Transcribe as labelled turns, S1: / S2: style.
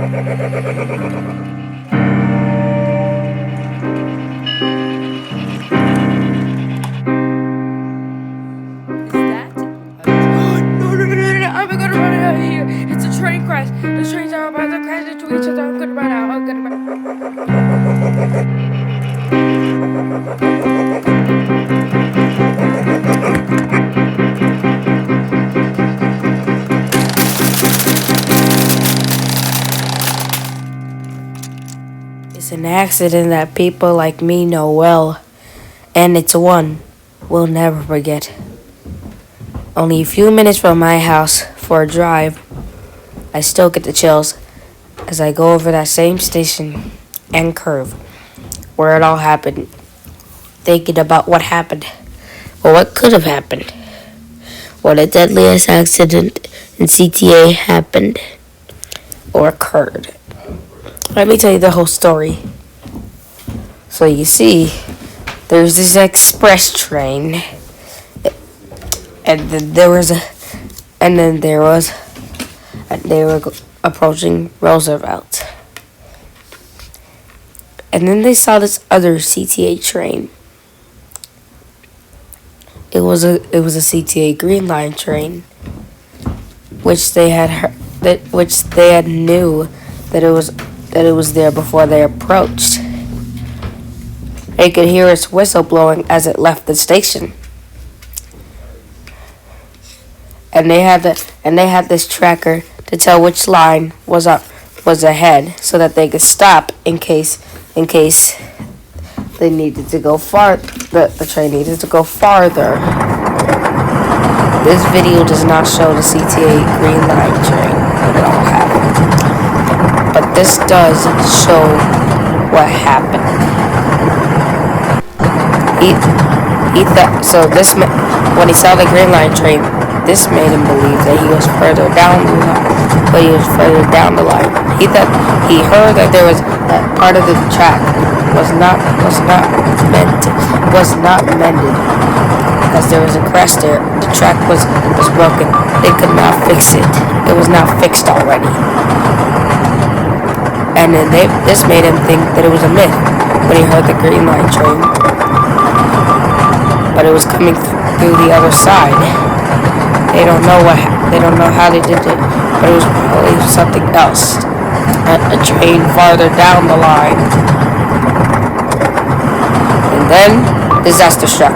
S1: I'm gonna run out of here. It's a train crash. The trains are about to crash into each other. I'm gonna run out. I'm gonna It's an accident that people like me know well, and it's one we'll never forget. Only a few minutes from my house for a drive, I still get the chills as I go over that same station and curve where it all happened, thinking about what happened or what could have happened. What the deadliest accident in CTA happened or occurred. Let me tell you the whole story. So you see, there's this express train, and then they were approaching Roosevelt, and then they saw this other CTA train. It was a CTA Green Line train, which they had knew that it was there before they approached. They could hear its whistle blowing as it left the station. And they had this tracker to tell which line was ahead so that they could stop in case they needed to go far. The train needed to go farther. This video does not show the CTA Green Line train when it all happened, but this does show what happened. When he saw the Green Line train, this made him believe that he was further down the line. But he was further down the line. He heard that there was that part of the track was not mended because there was a crash there. The track was broken. They could not fix it. It was not fixed already. And then this made him think that it was a myth when he heard the Green Line train. But it was coming through the other side. They don't know how they did it, but it was probably something else. A train farther down the line. And then disaster struck.